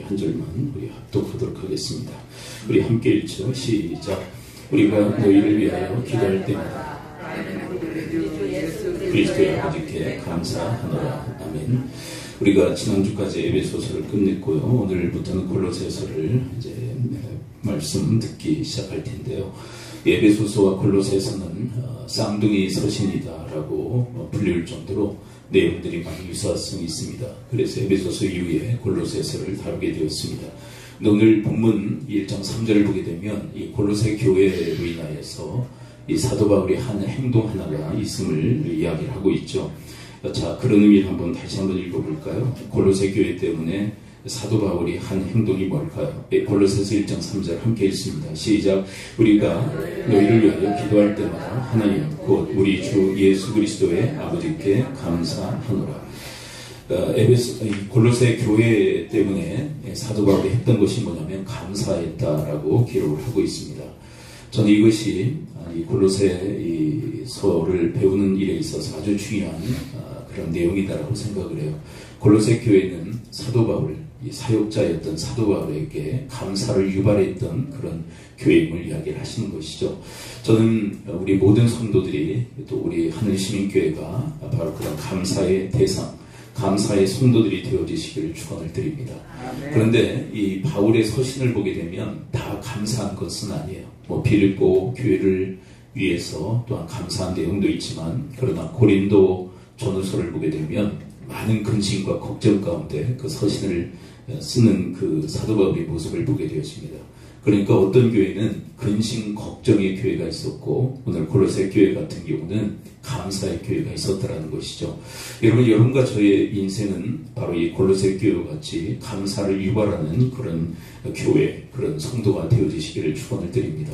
한 절만 우리 합독하도록 하겠습니다. 우리 함께 읽죠. 시작. 우리가 너희를 위하여 기도할 때마다 그리스도의 아버지께 감사하노라. 아멘. 우리가 지난주까지 에베소서를 끝냈고요. 오늘부터는 골로새서를 이제 말씀 듣기 시작할 텐데요. 에베소서와 골로새서는 쌍둥이 서신이다라고 불릴 정도로 내용들이 많이 유사성이 있습니다. 그래서 에베소서 이후에 골로새서를 다루게 되었습니다. 오늘 본문 1장 3절을 보게 되면 이 골로새 교회로 인하여서 이 사도 바울이 한 행동 하나가 있음을 이야기를 하고 있죠. 자, 그런 의미를 다시 한번 읽어볼까요? 골로새 교회 때문에 사도 바울이 한 행동이 뭘까요? 골로새서 1장 3절 함께 읽습니다. 시작. 우리가 너희를 위하여 기도할 때마다 하나님 곧 우리 주 예수 그리스도의 아버지께 감사하노라. 골로새 교회 때문에 사도 바울이 했던 것이 뭐냐면 감사했다라고 기록을 하고 있습니다. 저는 이것이 이 골로새서를 배우는 일에 있어서 아주 중요한 그런 내용이다라고 생각을 해요. 골로새 교회는 사도 바울, 이 사역자였던 사도 바울에게 감사를 유발했던 그런 교회임을 이야기를 하시는 것이죠. 저는 우리 모든 성도들이 또 우리 하늘시민교회가 바로 그런 감사의 대상, 감사의 성도들이 되어지시기를 축원을 드립니다. 그런데 이 바울의 서신을 보게 되면 다 감사한 것은 아니에요. 빌립보 교회를 위해서 또한 감사한 내용도 있지만, 그러나 고린도 전후서를 보게 되면 많은 근심과 걱정 가운데 그 서신을 쓰는 그 사도 바울의 모습을 보게 되었습니다. 그러니까 어떤 교회는 근심 걱정의 교회가 있었고, 오늘 골로새 교회 같은 경우는 감사의 교회가 있었다라는 것이죠. 여러분과 저의 인생은 바로 이 골로새 교회와 같이 감사를 유발하는 그런 교회, 그런 성도가 되어지시기를 축원을 드립니다.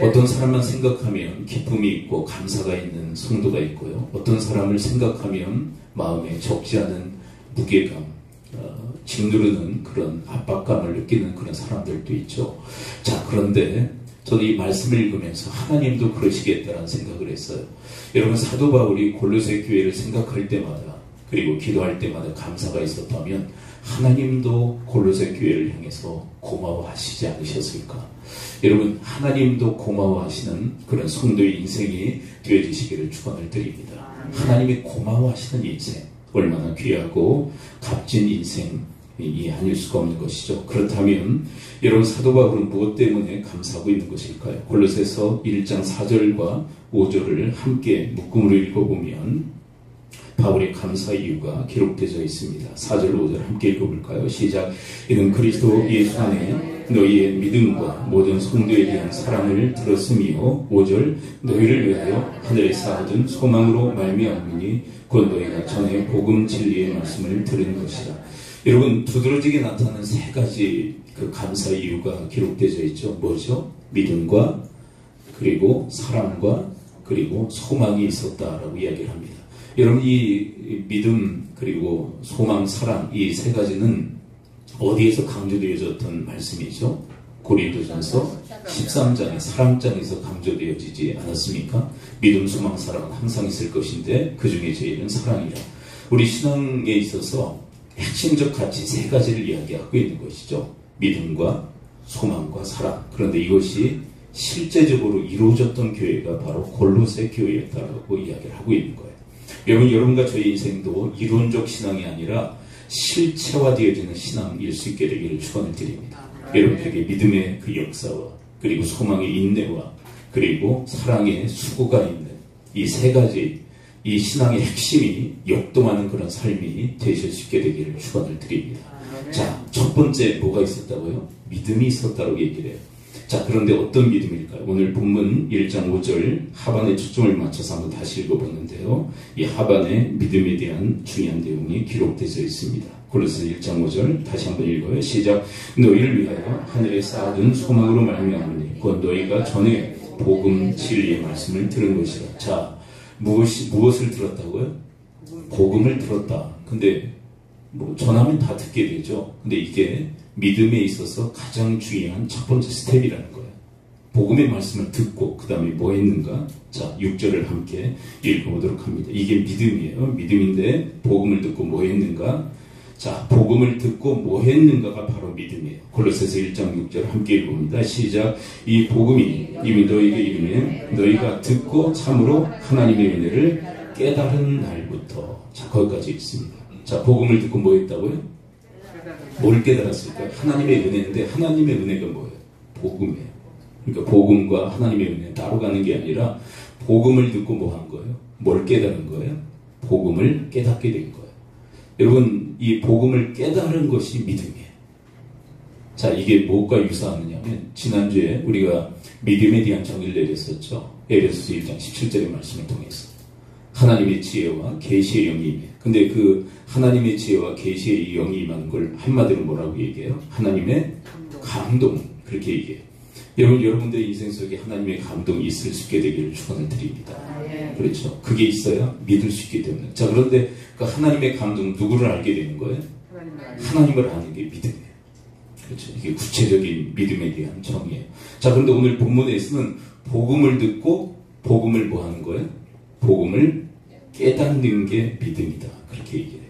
어떤 사람만 생각하면 기쁨이 있고 감사가 있는 성도가 있고요. 어떤 사람을 생각하면 마음에 적지 않은 무게감, 짓누르는 그런 압박감을 느끼는 그런 사람들도 있죠. 자, 그런데 저는 이 말씀을 읽으면서 하나님도 그러시겠다라는 생각을 했어요. 여러분, 사도 바울이 골로새 교회를 생각할 때마다 그리고 기도할 때마다 감사가 있었다면 하나님도 골로새 교회를 향해서 고마워하시지 않으셨을까? 여러분, 하나님도 고마워하시는 그런 성도의 인생이 되어지시기를 축원을 드립니다. 하나님이 고마워하시는 인생, 얼마나 귀하고 값진 인생이 아닐 수가 없는 것이죠. 그렇다면 여러분, 사도 바울은 무엇 때문에 감사하고 있는 것일까요? 골로새서 1장 4절과 5절을 함께 묶음으로 읽어보면 바울의 감사 이유가 기록되어 있습니다. 4절 5절 함께 읽어볼까요? 시작. 이는 그리스도 예수 안에 너희의 믿음과 모든 성도에 대한 사랑을 들었으며, 5절 너희를 위하여 하늘에서 얻은 소망으로 말미암으니 곧 너희가 전에 복음 진리의 말씀을 들은 것이다. 여러분, 두드러지게 나타나는 세 가지 그 감사 이유가 기록되어 있죠. 뭐죠? 믿음과 그리고 사랑과 그리고 소망이 있었다라고 이야기를 합니다. 여러분, 이 믿음 그리고 소망, 사랑, 이 세 가지는 어디에서 강조되어졌던 말씀이죠? 고린도전서 13장의 사랑장에서 강조되어지지 않았습니까? 믿음, 소망, 사랑은 항상 있을 것인데 그 중에 제일은 사랑이라. 우리 신앙에 있어서 핵심적 가치 세 가지를 이야기하고 있는 것이죠. 믿음과 소망과 사랑. 그런데 이것이 실제적으로 이루어졌던 교회가 바로 골로새 교회였다고 이야기를 하고 있는 거예요. 여러분과 저희 인생도 이론적 신앙이 아니라 실체화되어지는 신앙일 수 있게 되기를 축원을 드립니다. 여러분에게 믿음의 그 역사와 그리고 소망의 인내와 그리고 사랑의 수고가 있는 이 세 가지, 이 신앙의 핵심이 역동하는 그런 삶이 되실 수 있게 되기를 축원을 드립니다. 자, 첫 번째 뭐가 있었다고요? 믿음이 있었다고 얘기를 해요. 자, 그런데 어떤 믿음일까요? 오늘 본문 1장 5절 하반에 초점을 맞춰서 한번 다시 읽어보는데요. 이 하반에 믿음에 대한 중요한 내용이 기록되어 있습니다. 골로새 1장 5절 다시 한번 읽어요. 시작. 너희를 위하여 하늘에 쌓아둔 소망으로 말미암으니 곧 너희가 전에 복음 진리의 말씀을 들은 것이라. 자, 무엇을 들었다고요? 복음을 들었다. 근데 전하면 다 듣게 되죠. 근데 이게 믿음에 있어서 가장 중요한 첫 번째 스텝이라는 거예요. 복음의 말씀을 듣고 그 다음에 뭐 했는가? 자, 6절을 함께 읽어보도록 합니다. 이게 믿음이에요. 믿음인데 복음을 듣고 뭐 했는가? 자, 복음을 듣고 뭐 했는가가 바로 믿음이에요. 골로새서 1장 6절 함께 읽어봅니다. 시작. 이 복음이 이미 너희에게 이르매 너희가 듣고 참으로 하나님의 은혜를 깨달은 날부터. 자, 거기까지 있습니다. 자, 복음을 듣고 뭐 했다고요? 뭘 깨달았을까요? 하나님의 은혜인데 하나님의 은혜가 뭐예요? 복음이에요. 그러니까 복음과 하나님의 은혜는 따로 가는 게 아니라 복음을 듣고 뭐 한 거예요? 뭘 깨달은 거예요? 복음을 깨닫게 된 거예요. 여러분, 이 복음을 깨달은 것이 믿음이에요. 자, 이게 무엇과 유사하느냐면 지난주에 우리가 믿음에 대한 정의를 내렸었죠. 에베소서 1장 17절의 말씀을 통해서 하나님의 지혜와 계시의 영이 임해요. 근데 그 하나님의 지혜와 계시의 영이 임하는 걸 한마디로 뭐라고 얘기해요? 하나님의 감동. 그렇게 얘기해요. 여러분들의 인생 속에 하나님의 감동이 있을 수 있게 되기를 축원을 드립니다. 그렇죠. 그게 있어야 믿을 수 있기 때문에. 자, 그런데 그 하나님의 감동은 누구를 알게 되는 거예요? 하나님을 아는 게 믿음이에요. 그렇죠. 이게 구체적인 믿음에 대한 정의예요. 자, 그런데 오늘 본문에서는 복음을 듣고 복음을 뭐 하는 거예요? 복음을 깨닫는 게 믿음이다. 그렇게 얘기해요.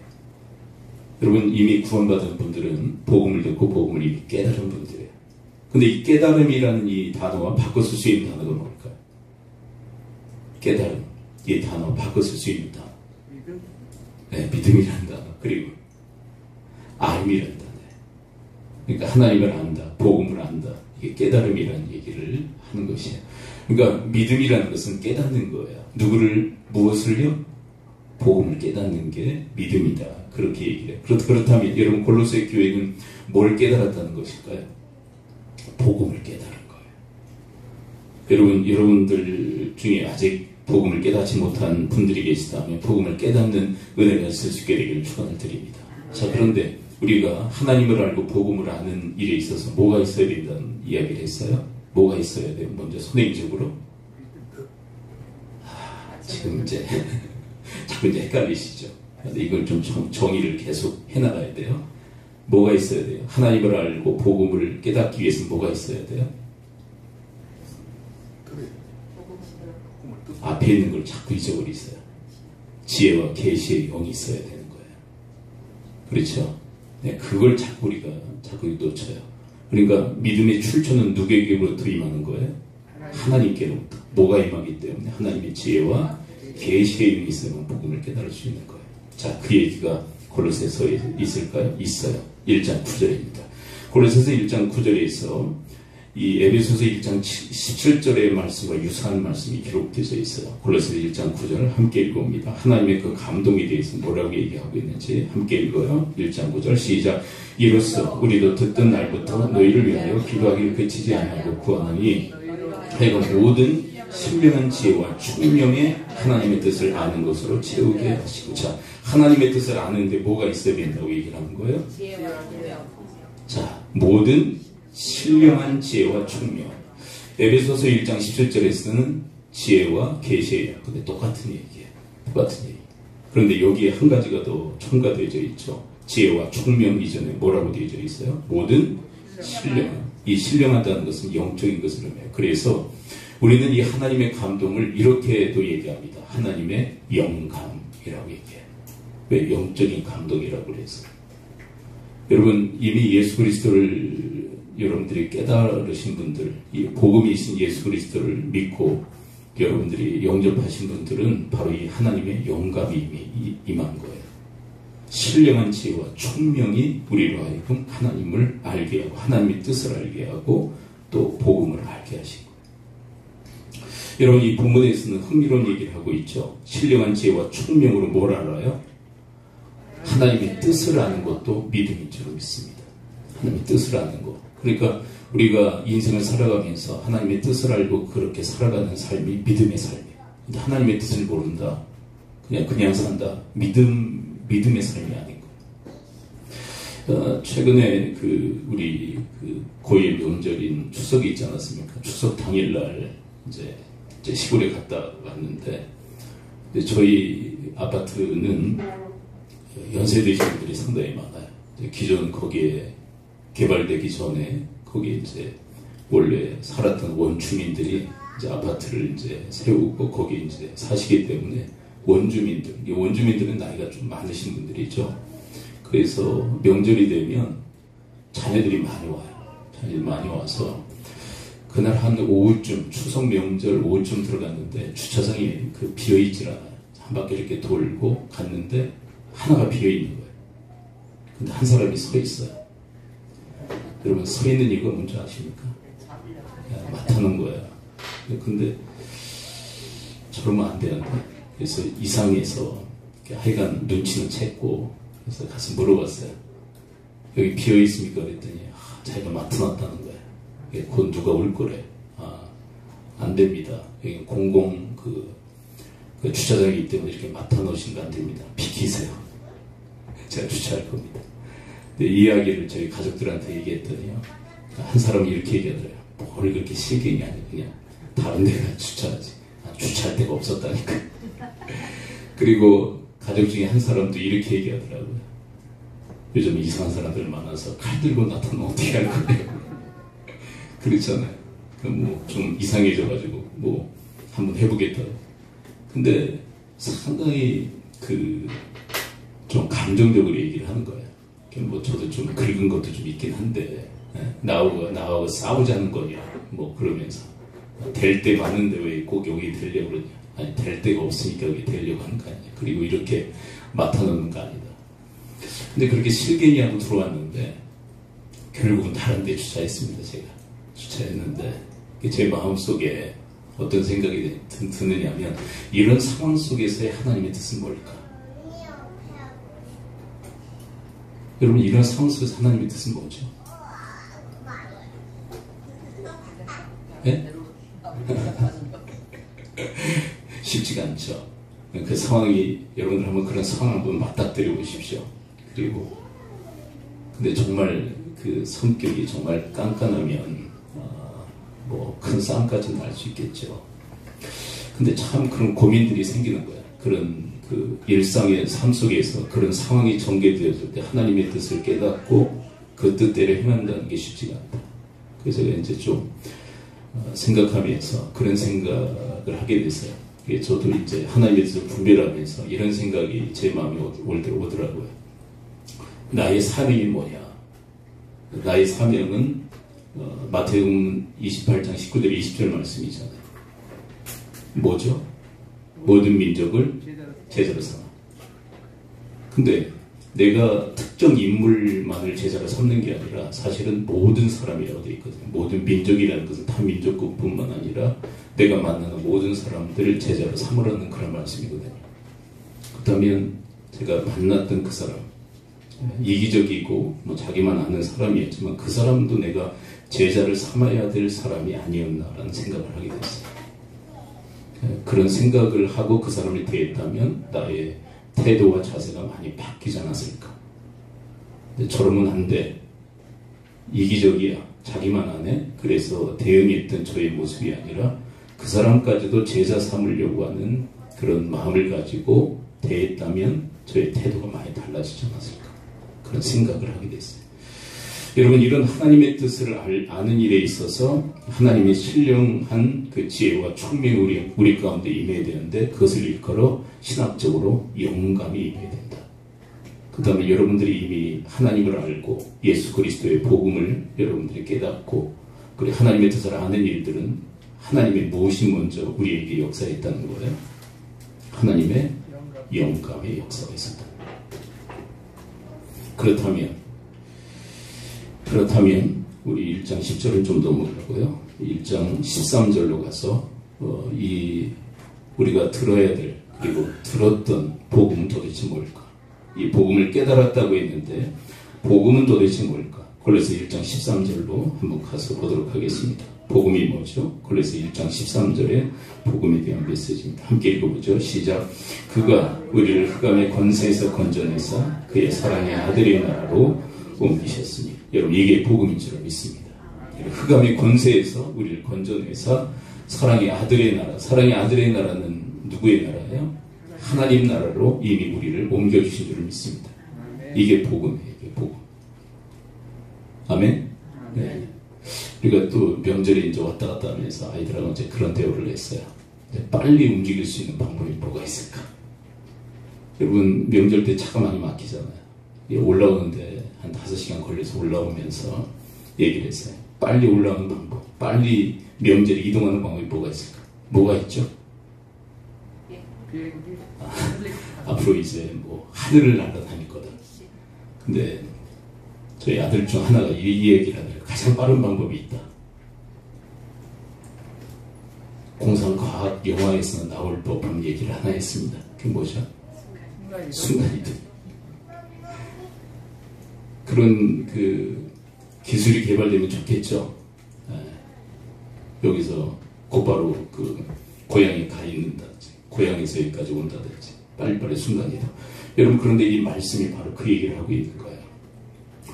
여러분, 이미 구원받은 분들은 복음을 듣고 복음을 이미 깨달은 분들이에요. 근데 이 깨달음이라는 이 단어와 바꿔 쓸 수 있는 단어가 뭘까요? 깨달음. 이 단어 바꿔 쓸 수 있는 단어. 믿음? 네, 믿음이라는 단어. 그리고 알미라는 단어. 그러니까 하나님을 안다. 복음을 안다. 이게 깨달음이라는 얘기를 하는 것이에요. 그러니까 믿음이라는 것은 깨닫는 거예요. 누구를, 무엇을요? 복음을 깨닫는 게 믿음이다. 그렇게 얘기해요. 그렇다면 여러분 골로새 교회는 뭘 깨달았다는 것일까요? 복음을 깨달은 거예요. 여러분들 중에 아직 복음을 깨닫지 못한 분들이 계시다면 복음을 깨닫는 은혜가 있을 수 있게 되기를 축원을 드립니다. 자, 그런데 우리가 하나님을 알고 복음을 아는 일에 있어서 뭐가 있어야 된다는 이야기를 했어요? 뭐가 있어야 돼요? 먼저 선행적으로? 지금 이제 자꾸 이제 헷갈리시죠? 근데 이걸 좀 정의를 계속 해나가야 돼요. 뭐가 있어야 돼요? 하나님을 알고 복음을 깨닫기 위해서는 뭐가 있어야 돼요? 앞에 있는 걸 자꾸 잊어버리세요. 지혜와 계시의 영이 있어야 되는 거예요. 그렇죠? 네, 그걸 자꾸 우리가 자꾸 놓쳐요. 그러니까 믿음의 출처는 누구에게로부터 임하는 거예요? 하나님께로부터. 뭐가 임하기 때문에 하나님의 지혜와 계시의 영이 있으면 복음을 깨달을 수 있는 거예요. 자, 그 얘기가 골로새서에 있을까요? 있어요. 1장 9절입니다. 골로새서 1장 9절에서 이 에베소서 1장 17절의 말씀과 유사한 말씀이 기록되어 있어요. 골로새서 1장 9절을 함께 읽어봅니다. 하나님의 그 감동에 대해서 뭐라고 얘기하고 있는지 함께 읽어요. 1장 9절 시작. 이로써 우리도 듣던 날부터 너희를 위하여 기도하기를 그치지 아니하고 구하노니 너희가 모든 신령한 지혜와 총명의 하나님의 뜻을 아는 것으로 채우게 하시고. 자, 하나님의 뜻을 아는데 뭐가 있어야 된다고 얘기를 하는 거예요? 자, 모든 신령한 지혜와 총명. 에베소서 1장 17절에서는 지혜와 계시예요. 근데 똑같은 얘기예요. 똑같은 얘기. 그런데 여기에 한 가지가 더 첨가되어져 있죠. 지혜와 총명 이전에 뭐라고 되어져 있어요? 모든 신령한. 이 신령하다는 것은 영적인 것을 의미해요. 그래서 우리는 이 하나님의 감동을 이렇게도 얘기합니다. 하나님의 영감이라고 얘기해요. 왜? 영적인 감동이라고 그래서. 여러분, 이미 예수 그리스도를 여러분들이 깨달으신 분들, 이 복음이신 예수 그리스도를 믿고 여러분들이 영접하신 분들은 바로 이 하나님의 영감이 이미 임한 거예요. 신령한 지혜와 총명이 우리로 하여금 하나님을 알게 하고 하나님의 뜻을 알게 하고 또 복음을 알게 하신 거예요. 여러분, 이 본문에서는 흥미로운 얘기를 하고 있죠. 신령한 지혜와 총명으로 뭘 알아요? 하나님의 뜻을 아는 것도 믿음인 줄 믿습니다. 하나님의 뜻을 아는 것. 그러니까 우리가 인생을 살아가면서 하나님의 뜻을 알고 그렇게 살아가는 삶이 믿음의 삶이에요. 근데 하나님의 뜻을 모른다. 그냥 산다. 믿음의 삶이 아닌 거예요. 최근에 우리 고일 명절인 추석이 있지 않았습니까? 추석 당일날 이제 시골에 갔다 왔는데 저희 아파트는 연세 드신 분들이 상당히 많아요. 기존 거기에 개발되기 전에 거기 이제 원래 살았던 원주민들이 이제 아파트를 이제 세우고 거기 이제 사시기 때문에 원주민들은 나이가 좀 많으신 분들이죠. 그래서 명절이 되면 자녀들이 많이 와요. 자녀들이 많이 와서 그날 한 오후쯤, 추석 명절 오후쯤 들어갔는데 주차장이 비어있질 않아요. 한 바퀴 이렇게 돌고 갔는데 하나가 비어있는 거예요. 근데 한 사람이 서 있어요. 여러분, 서 있는 이유가 뭔지 아십니까? 맡아놓은 거예요. 근데 저러면 안 되는데, 그래서 이상해서 하여간 눈치는 챘고, 그래서 가서 물어봤어요. 여기 비어있습니까? 그랬더니 자기가 맡아놨다는 거예요. 곧 누가 올 거래. 안 됩니다. 여기 공공 그 주차장이기 때문에 이렇게 맡아놓으신 거 안 됩니다. 비키세요. 제가 주차할 겁니다. 근데 이 이야기를 저희 가족들한테 얘기했더니요, 한 사람이 이렇게 얘기하더래요. 뭘 그렇게 실갱이 아니고 그냥 다른 데가 주차하지. 주차할 데가 없었다니까. 그리고 가족 중에 한 사람도 이렇게 얘기하더라고요. 요즘 이상한 사람들 많아서 칼 들고 나타나면 어떻게 할 거예요? 그렇잖아요. 뭐 좀 이상해져가지고 뭐 한번 해보겠다. 근데 상당히 좀 감정적으로 얘기를 하는 거예요. 뭐 저도 좀 긁은 것도 좀 있긴 한데, 나하고 싸우자는 거냐 뭐 그러면서 될 때 봤는데 왜 꼭 여기 되려고 그러냐. 아니, 될 데가 없으니까 여기 되려고 하는 거 아니냐. 그리고 이렇게 맡아놓는 거 아니다. 근데 그렇게 실갱이하고 들어왔는데 결국은 다른 데 주차했습니다. 제가 주차했는데 제 마음속에 어떤 생각이 드느냐면, 이런 상황 속에서의 하나님의 뜻은 뭘까? 여러분, 이런 상황 속에서 하나님의 뜻은 뭐죠? 네? 쉽지가 않죠. 그 상황이, 여러분들 한번 그런 상황 한번 맞닥뜨려 보십시오. 그리고 근데 정말 그 성격이 정말 깐깐하면 뭐 큰 싸움까지는 날 수 있겠죠. 근데 참 그런 고민들이 생기는 거야. 그런 일상의 삶 속에서 그런 상황이 전개되었을 때 하나님의 뜻을 깨닫고 그 뜻대로 행한다는 게 쉽지가 않다. 그래서 이제 좀 생각하면서 그런 생각을 하게 됐어요. 저도 이제 하나님의 뜻을 분별하면서 이런 생각이 제 마음에 오더라고요. 나의 사명이 뭐냐? 나의 사명은 마태복음 28장 19절 20절 말씀이잖아요. 뭐죠? 모든 민족을 제자로 삼아. 근데 내가 특정 인물만을 제자로 삼는 게 아니라 사실은 모든 사람이라고 되어 있거든요. 모든 민족이라는 것은 타 민족뿐만 아니라 내가 만나는 모든 사람들을 제자로 삼으라는 그런 말씀이거든요. 그렇다면 제가 만났던 그 사람, 이기적이고 뭐 자기만 아는 사람이었지만 그 사람도 내가 제자를 삼아야 될 사람이 아니었나라는 생각을 하게 됐어요. 그런 생각을 하고 그 사람을 대했다면 나의 태도와 자세가 많이 바뀌지 않았을까. 근데 저러면 안 돼. 이기적이야. 자기만 아네. 그래서 대응했던 저의 모습이 아니라 그 사람까지도 제자 삼으려고 하는 그런 마음을 가지고 대했다면 저의 태도가 많이 달라지지 않았을까. 그런 생각을 하게 됐어요. 여러분, 이런 하나님의 뜻을 아는 일에 있어서 하나님의 신령한 그 지혜와 총명이 우리 가운데 임해야 되는데, 그것을 일컬어 신학적으로 영감이 임해야 된다. 그 다음에 여러분들이 이미 하나님을 알고 예수 그리스도의 복음을 여러분들이 깨닫고, 그리고 하나님의 뜻을 아는 일들은 하나님의 무엇이 먼저 우리에게 역사했다는 거예요? 하나님의 영감의 역사가 있었다. 그렇다면 우리 1장 10절을 좀 넘어가고요. 1장 13절로 가서 우리가 들어야 될, 그리고 들었던 복음은 도대체 뭘까? 이 복음을 깨달았다고 했는데 복음은 도대체 뭘까? 골로새 1장 13절로 한번 가서 보도록 하겠습니다. 복음이 뭐죠? 골로새 1장 13절에 복음에 대한 메시지입니다. 함께 읽어보죠. 시작. 그가 우리를 흑암의 권세에서 건져내사 그의 사랑의 아들의 나라로 옮기셨으니. 여러분, 이게 복음인 줄 믿습니다. 흑암의 권세에서 우리를 건져내사 사랑의 아들의 나라. 사랑의 아들의 나라는 누구의 나라예요? 하나님 나라로 이미 우리를 옮겨주신 줄 믿습니다. 이게 복음이에요. 이게 복음. 아멘? 네. 우리가 또 명절에 이제 왔다 갔다 하면서 아이들하고 이제 그런 대화를 했어요. 빨리 움직일 수 있는 방법이 뭐가 있을까? 여러분, 명절 때 차가 많이 막히잖아요. 올라오는데 한 5시간 걸려서 올라오면서 얘기를 했어요. 빨리 올라오는 방법, 빨리 명절에 이동하는 방법이 뭐가 있을까? 뭐가 있죠? 앞으로 이제 뭐 하늘을 날아다닐 거다. 근데 저희 아들 중 하나가 이 얘기를 하더라고요. 가장 빠른 방법이 있다. 공상과학 영화에서 나올 법한 얘기를 하나 했습니다. 그게 뭐죠? 순간이동. 그런 그 기술이 개발되면 좋겠죠. 여기서 곧바로 그 고향에 가 있는다든지, 고향에서 여기까지 온다든지, 빨리빨리 순간이동. 여러분, 그런데 이 말씀이 바로 그 얘기를 하고 있는 거예요.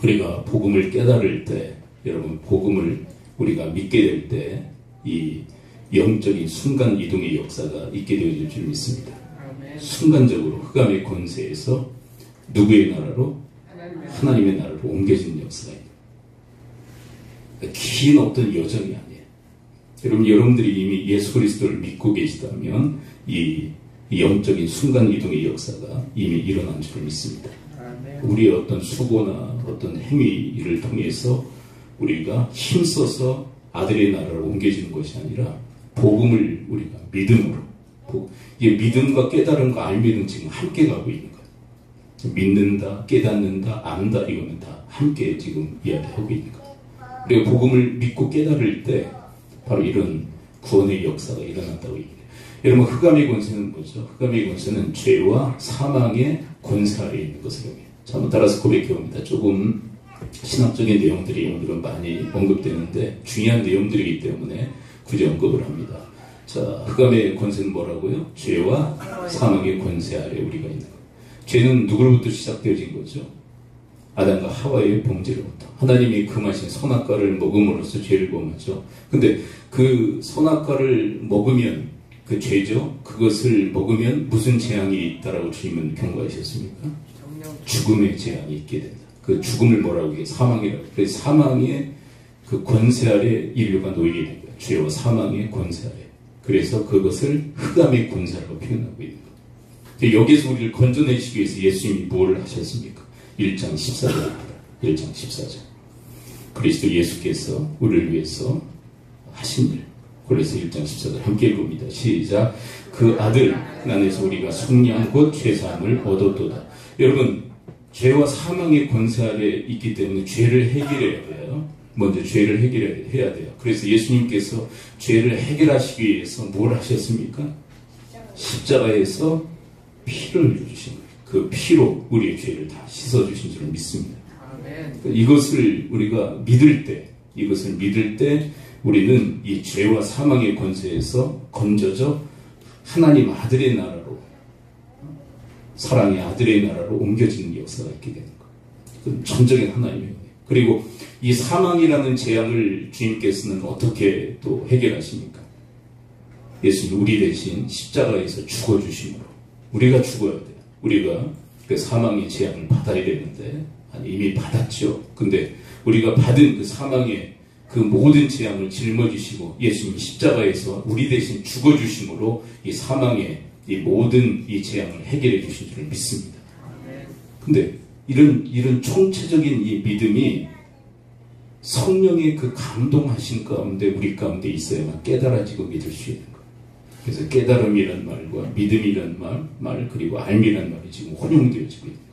우리가 복음을 깨달을 때, 여러분, 복음을 우리가 믿게 될 때, 이 영적인 순간 이동의 역사가 있게 되어질 줄 믿습니다. 순간적으로 흑암의 권세에서 누구의 나라로? 하나님의 나라로 옮겨지는 역사가 있는 거예요. 긴 어떤 여정이 아니에요. 여러분, 여러분들이 이미 예수 그리스도를 믿고 계시다면 이 영적인 순간 이동의 역사가 이미 일어난 줄 믿습니다. 우리의 어떤 수고나 어떤 행위를 통해서 우리가 힘써서 아들의 나라로 옮겨지는 것이 아니라 복음을 우리가 믿음으로, 이게 믿음과 깨달음과 알미는 지금 함께 가고 있는 거예요. 믿는다, 깨닫는다, 안다, 이거는 다 함께 지금 이야기하고 있는 거예요. 우리가 복음을 믿고 깨달을 때 바로 이런 구원의 역사가 일어난다고 얘기해요. 여러분, 흑암의 권세는 뭐죠? 흑암의 권세는 죄와 사망의 권세 아래에 있는 것을 의미해요. 자, 한번 따라서 고백해 봅니다. 조금 신학적인 내용들이 오늘은 많이 언급되는데 중요한 내용들이기 때문에 굳이 언급을 합니다. 자, 흑암의 권세는 뭐라고요? 죄와 사망의 권세 아래 우리가 있는 거예요. 죄는 누구로부터 시작되어진 거죠? 아담과 하와의 범죄로부터. 하나님이 금하신 선악과를 먹음으로써 죄를 범하죠. 근데 그 선악과를 먹으면 그 죄죠. 그것을 먹으면 무슨 재앙이 있다라고 주님은 경고하셨습니까? 죽음의 재앙이 있게 된다. 그 죽음을 뭐라고 해요? 사망이라고. 그래서 사망의 그 권세 아래 인류가 놓이게 된 거예요. 죄와 사망의 권세 아래. 그래서 그것을 흑암의 권세라고 표현하고 있는 거예요. 여기서 우리를 건져내시기 위해서 예수님이 뭘 하셨습니까? 1장 14절입니다. 1장 14절. 그리스도 예수께서 우리를 위해서 하신 일. 그래서 1장 14절 함께 읽습니다. 시작. 그 아들 안에서 우리가 속량 곧 죄사함을 얻었도다. 여러분, 죄와 사망의 권세 아래 있기 때문에 죄를 해결해야 돼요. 먼저 죄를 해결해야 돼요. 그래서 예수님께서 죄를 해결하시기 위해서 뭘 하셨습니까? 십자가에서 피를 주신 거예요. 그 피로 우리의 죄를 다 씻어주신 줄 믿습니다. 이것을 우리가 믿을 때 우리는 이 죄와 사망의 권세에서 건져져 하나님 아들의 나라로, 사랑의 아들의 나라로 옮겨지는 역사가 있게 되는 거예요. 그건 전적인 하나님의 은혜. 그리고 이 사망이라는 재앙을 주님께서는 어떻게 또 해결하십니까? 예수님 우리 대신 십자가에서 죽어주심으로. 우리가 죽어야 돼요. 우리가 그 사망의 재앙을 받아야 되는데, 아니 이미 받았죠. 근데 우리가 받은 그 사망의 그 모든 재앙을 짊어지시고 예수님이 십자가에서 우리 대신 죽어주심으로 이 사망의 이 모든 이 재앙을 해결해 주신 줄 믿습니다. 근데 이런 총체적인 이 믿음이 성령의 그 감동하신 가운데 우리 가운데 있어야만 깨달아지고 믿을 수 있는 거예요. 그래서 깨달음이란 말과 믿음이란 말 그리고 알미란 말이 지금 혼용되어지고 있는 거예요.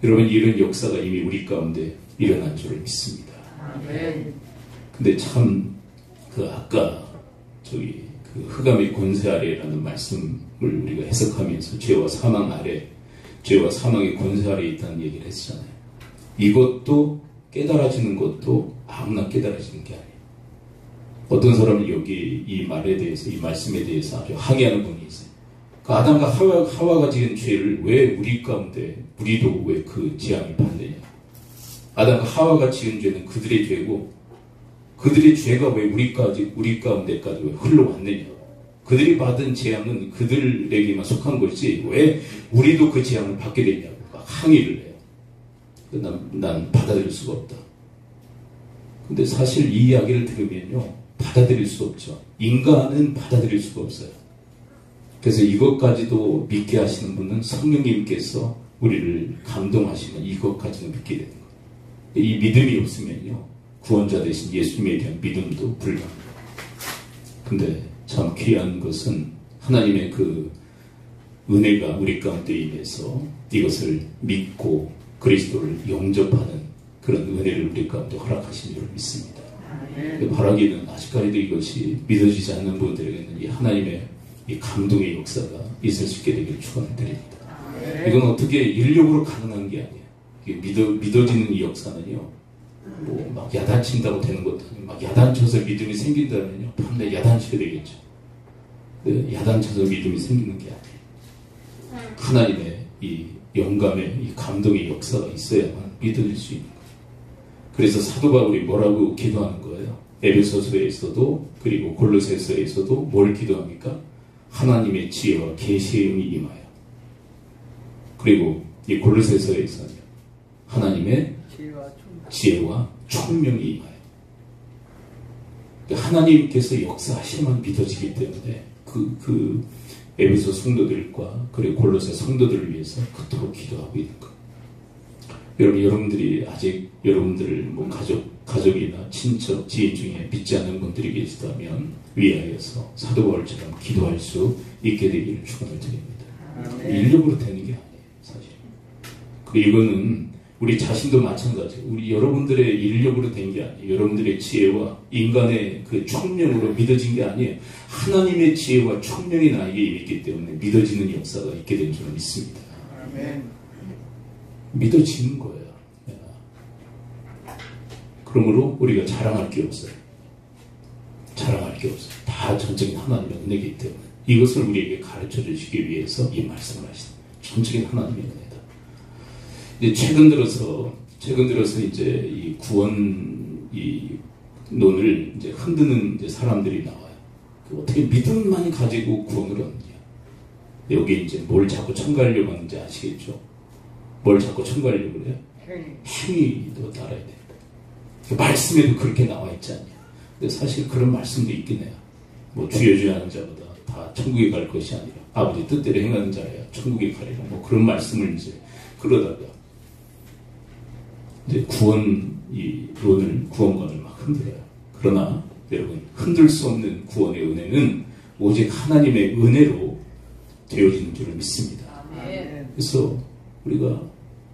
여러분, 이런 역사가 이미 우리 가운데 일어난 줄을 믿습니다. 근데 참 그 아까 저기 그 흑암의 권세 아래라는 말씀을 우리가 해석하면서 죄와 사망 아래, 죄와 사망의 권세 아래에 있다는 얘기를 했잖아요. 이것도 깨달아지는 것도 아무나 깨달아지는 게 아니에요. 어떤 사람은 여기 이 말에 대해서, 이 말씀에 대해서 아주 항의하는 분이 있어요. 그 아담과 하와가 지은 죄를 왜 우리 가운데, 우리도 왜 그 재앙을 받느냐. 아담과 하와가 지은 죄는 그들의 죄고, 그들의 죄가 왜 우리 가운데까지 왜 흘러왔느냐. 그들이 받은 재앙은 그들에게만 속한 것이지 왜 우리도 그 재앙을 받게 되냐고 막 항의를 해요. 난 받아들일 수가 없다. 근데 사실 이 이야기를 들으면요, 받아들일 수 없죠. 인간은 받아들일 수가 없어요. 그래서 이것까지도 믿게 하시는 분은 성령님께서 우리를 감동하시면 이것까지는 믿게 되는 거예요. 이 믿음이 없으면요, 구원자 되신 예수님에 대한 믿음도 불가합니다. 근데 참 귀한 것은 하나님의 그 은혜가 우리 가운데 임해서 이것을 믿고 그리스도를 영접하는 그런 은혜를 우리 가운데 허락하신 줄 믿습니다. 바라기는 아직까지도 이것이 믿어지지 않는 분들에게는 이 하나님의 이 감동의 역사가 있을 수 있게 되기를 축원드립니다. 이건 어떻게 인력으로 가능한 게 아니에요. 이게 믿어지는 이 역사는요, 뭐 막 야단친다고 되는 것도 아니고, 막 야단쳐서 믿음이 생긴다면요, 반대 야단치게 되겠죠. 네, 야단쳐서 믿음이 생기는 게 아니에요. 하나님의 이 영감의 이 감동의 역사가 있어야만 믿어질 수 있는 거예요. 그래서 사도 바울이 뭐라고 기도하는 거예요? 에베소서에서도 그리고 골로새서에서도 뭘 기도합니까? 하나님의 지혜와 계시의 영이 임하여. 그리고 이 골로새서에서는 하나님의 지혜와 총명이 임하여. 하나님께서 역사하시면 믿어지기 때문에 그 에베소 성도들과 그리고 골로새 성도들을 위해서 그토록 기도하고 있는 것. 여러분들이 아직 여러분들을 뭐 가족이나 친척, 지인 중에 믿지 않는 분들이 계시다면 위하여서 사도 바울처럼 기도할 수 있게 되기를 축원을 드립니다. 인력으로 되는 게 아니에요, 사실. 그리고 이거는 우리 자신도 마찬가지예요. 우리 여러분들의 인력으로 된 게 아니에요. 여러분들의 지혜와 인간의 그 총명으로 믿어진 게 아니에요. 하나님의 지혜와 총명이 나에게 있기 때문에 믿어지는 역사가 있게 된 줄 믿습니다. 아멘. 믿어지는 거예요. 그러므로 우리가 자랑할 게 없어요. 자랑할 게 없어요. 다 전적인 하나님의 은혜이기 때문에 이것을 우리에게 가르쳐 주시기 위해서 이 말씀을 하시는 전적인 하나님의 은혜다. 이제 최근 들어서 이제 이 구원 이 논을 이제 흔드는 이제 사람들이 나와요. 어떻게 믿음만 가지고 구원을 얻느냐? 여기 이제 뭘 자꾸 첨가하려고 하는지 아시겠죠? 뭘 자꾸 첨가하려고 그래요? 행위도 따라야 된다. 말씀에도 그렇게 나와 있지 않냐? 근데 사실 그런 말씀도 있긴 해요. 뭐 주여 하는 자보다 다 천국에 갈 것이 아니라 아버지 뜻대로 행하는 자야 천국에 가리라. 뭐 그런 말씀을 이제 그러다가 이제 구원관을 막 흔들어요. 그러나 여러분, 흔들 수 없는 구원의 은혜는 오직 하나님의 은혜로 되어지는 줄을 믿습니다. 그래서 우리가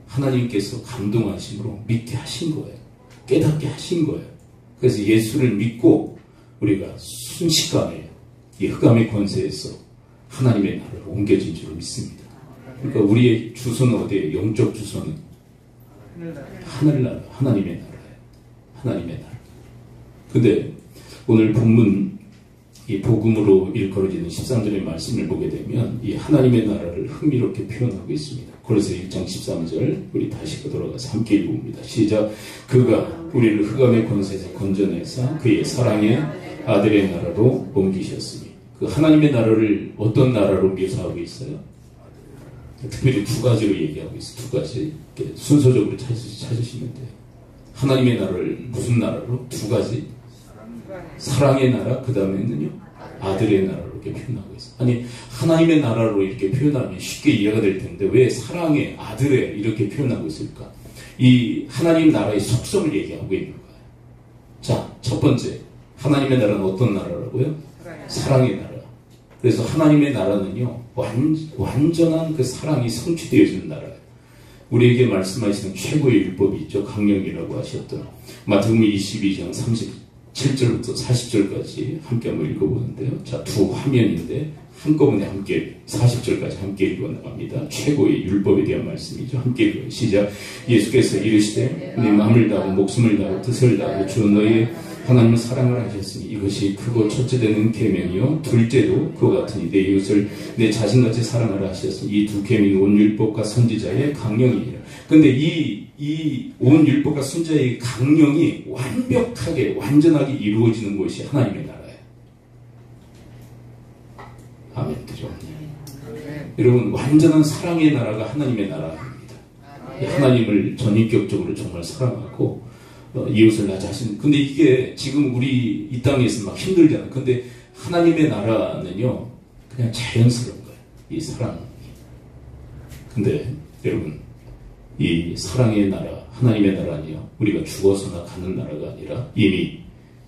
하나님께서 감동하심으로 믿게 하신 거예요. 깨닫게 하신 거예요. 그래서 예수를 믿고 우리가 순식간에 이 흑암의 권세에서 하나님의 나라로 옮겨진 줄을 믿습니다. 그러니까 우리의 주소는 어디예요? 영적 주소는 하늘나라, 하나님의 나라예요. 하나님의 나라. 근데 오늘 본문 이 복음으로 일컬어지는 13절의 말씀을 보게 되면 이 하나님의 나라를 흥미롭게 표현하고 있습니다. 골로새 1장 13절 우리 다시 돌아가서 함께 읽어봅니다. 시작. 그가 우리를 흑암의 권세에서 건져내사 그의 사랑의 아들의 나라로 옮기셨으니. 그 하나님의 나라를 어떤 나라로 묘사하고 있어요? 특별히 두 가지로 얘기하고 있어요. 두 가지. 순서적으로 찾으시면 돼요. 하나님의 나라를 무슨 나라로? 두 가지. 사랑의 나라, 그 다음에는요, 아들의 나라로 이렇게 표현하고 있어요. 아니, 하나님의 나라로 이렇게 표현하면 쉽게 이해가 될 텐데, 왜 사랑의, 아들의 이렇게 표현하고 있을까? 이 하나님 나라의 속성을 얘기하고 있는 거예요. 자, 첫 번째. 하나님의 나라는 어떤 나라라고요? 사랑의 나라. 그래서 하나님의 나라는요, 완전한 그 사랑이 성취되어지는 나라예요. 우리에게 말씀하시는 최고의 율법이 있죠. 강령이라고 하셨던 마태복음 22장 37절부터 40절까지 함께 한번 읽어보는데요. 자, 두 화면인데 한꺼번에 함께 40절까지 함께 읽어나갑니다. 최고의 율법에 대한 말씀이죠. 함께 읽어요. 시작. 예수께서 이르시되 네 마음을 다하고 목숨을 다하고 뜻을 다하고 주 너희의 하나님을 사랑을 하셨으니 이것이 크고 첫째 되는 계명이요 둘째도 그와 같으니 내 이웃을 내 자신같이 사랑하라 하셨으니 이 두 계명이 온 율법과 선지자의 강령이니라. 근데 이 온 율법과 선지자의 강령이 완벽하게 완전하게 이루어지는 것이 하나님의 나라예요. 아멘. 들어오네요. 여러분, 완전한 사랑의 나라가 하나님의 나라입니다. 하나님을 전인격적으로 정말 사랑하고 이웃을 나 자신. 근데 이게 지금 우리 이 땅에서 막 힘들잖아요. 근데 하나님의 나라는요, 그냥 자연스러운 거예요. 이 사랑이. 근데 여러분, 이 사랑의 나라, 하나님의 나라 아니요, 우리가 죽어서나 가는 나라가 아니라 이미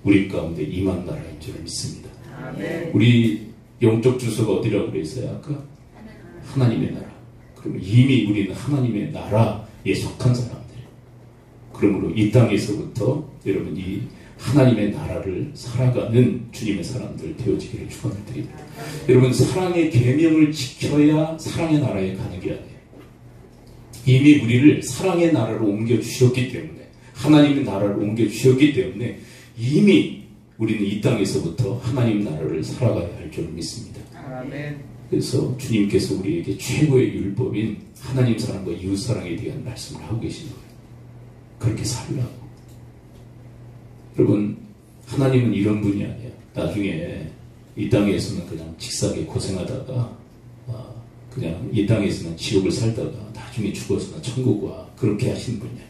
우리 가운데 임한 나라인 줄 믿습니다. 아멘. 우리 영적 주소가 어디라고 그랬어요 아까? 하나님의 나라. 그러면 이미 우리는 하나님의 나라에 속한 사람들. 그러므로 이 땅에서부터 여러분 이 하나님의 나라를 살아가는 주님의 사람들 되어지기를 축원을 드립니다. 여러분, 사랑의 계명을 지켜야 사랑의 나라에 가는 게 아니에요. 이미 우리를 사랑의 나라로 옮겨주셨기 때문에, 하나님의 나라로 옮겨주셨기 때문에 이미 우리는 이 땅에서부터 하나님 나라를 살아가야 할 줄 믿습니다. 아멘. 그래서 주님께서 우리에게 최고의 율법인 하나님 사랑과 이웃 사랑에 대한 말씀을 하고 계시는 거예요. 그렇게 살라고. 여러분, 하나님은 이런 분이 아니에요. 나중에 이 땅에서는 그냥 직사하게 고생하다가 그냥 이 땅에서는 지옥을 살다가 나중에 죽어서는 천국 와, 그렇게 하시는 분이에요.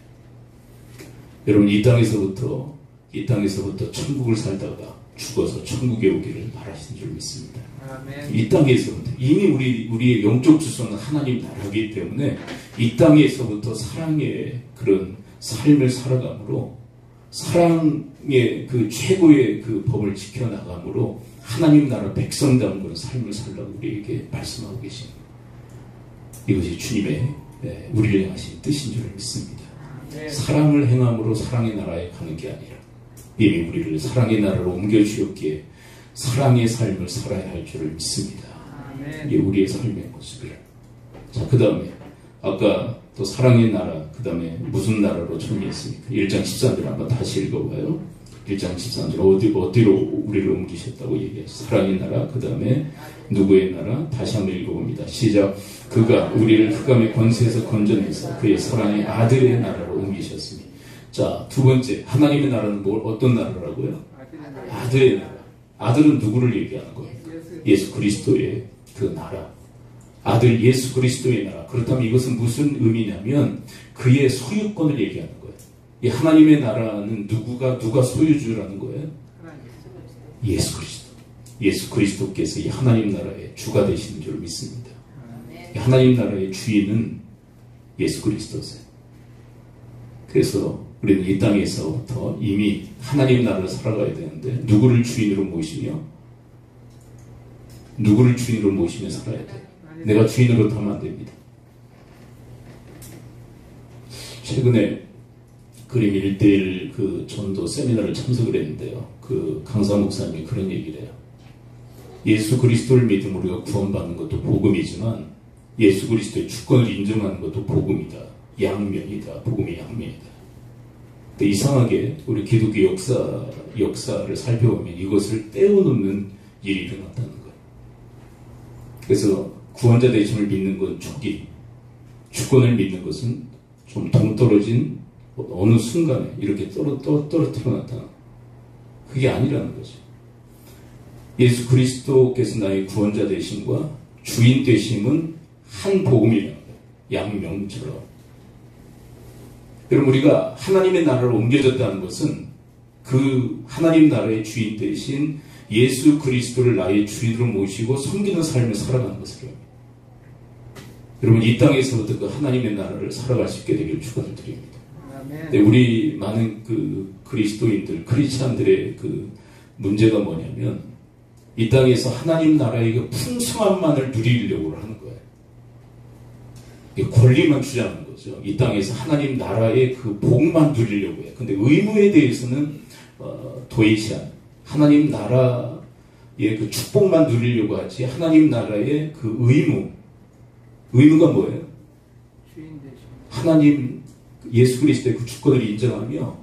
여러분, 이 땅에서부터 천국을 살다가 죽어서 천국에 오기를 바라시는 줄 믿습니다. 아멘. 이 땅에서부터 이미 우리의 영적 주소는 하나님 나라이기 때문에 이 땅에서부터 사랑의 그런 삶을 살아감으로, 사랑의 그 최고의 그 법을 지켜나감으로 하나님 나라 백성다운 그런 삶을 살라고 우리에게 말씀하고 계십니다. 이것이 주님의 우리를 향하신 뜻인 줄 믿습니다. 사랑을 행함으로 사랑의 나라에 가는 게 아니라 이미 우리를 사랑의 나라로 옮겨주었기에 사랑의 삶을 살아야 할 줄을 믿습니다. 이게 우리의 삶의 모습이라. 자, 그 다음에 아까 또 사랑의 나라, 그 다음에 무슨 나라로 정리했습니까? 1장 13절 한번 다시 읽어봐요. 1장 13절 어디로 우리를 옮기셨다고 얘기했어요. 사랑의 나라, 그 다음에 누구의 나라? 다시 한번 읽어봅니다. 시작. 그가 우리를 흑암의 권세에서 건져내서 그의 사랑의 아들의 나라로 옮기셨으니. 자, 두 번째, 하나님의 나라는 어떤 나라라고요? 아들의 나라. 아들은 누구를 얘기하는 거예요? 예수 그리스도의 그 나라. 아들 예수 그리스도의 나라. 그렇다면 이것은 무슨 의미냐면 그의 소유권을 얘기하는 거예요. 이 하나님의 나라는 누가 소유주라는 거예요? 예수 그리스도. 예수 그리스도께서 이 하나님 나라의 주가 되시는 줄 믿습니다. 이 하나님 나라의 주인은 예수 그리스도세요. 그래서 우리는 이 땅에서부터 이미 하나님 나라를 살아가야 되는데 누구를 주인으로 모시며 살아야 돼요. 내가 주인으로 하면 안 됩니다. 최근에 그림 1:1 그 전도 세미나를 참석을 했는데요. 그 강사 목사님이 그런 얘기를 해요. 예수 그리스도를 믿으면 우리가 구원받는 것도 복음이지만 예수 그리스도의 주권을 인정하는 것도 복음이다. 양면이다. 복음의 양면이다. 근데 이상하게 우리 기독교 역사를 살펴보면 이것을 떼어놓는 일이 일어났다는 거예요. 그래서 구원자 되심을 믿는 건 초기, 주권을 믿는 것은 좀 동떨어진 어느 순간에 이렇게 떨어뜨려 놨다. 그게 아니라는 거죠. 예수 그리스도께서 나의 구원자 되심과 주인 되심은 한 복음이라는 거예요. 양명처럼. 여러분, 우리가 하나님의 나라로 옮겨졌다는 것은 그 하나님 나라의 주인 되신 예수 그리스도를 나의 주인으로 모시고 섬기는 삶을 살아가는 것이에요. 여러분, 이 땅에서부터 그 하나님의 나라를 살아갈 수 있게 되기를 축원을 드립니다. 네, 우리 많은 그 그리스도인들, 크리스찬들의 그 문제가 뭐냐면 이 땅에서 하나님 나라의 그 풍성함만을 누리려고 하는 거예요. 권리만 주자는 거죠. 이 땅에서 하나님 나라의 그 복만 누리려고 해요. 근데 의무에 대해서는 도이시안, 하나님 나라의 그 축복만 누리려고 하지 하나님 나라의 그 의무가 뭐예요? 하나님 예수 그리스도의 그 주권을 인정하며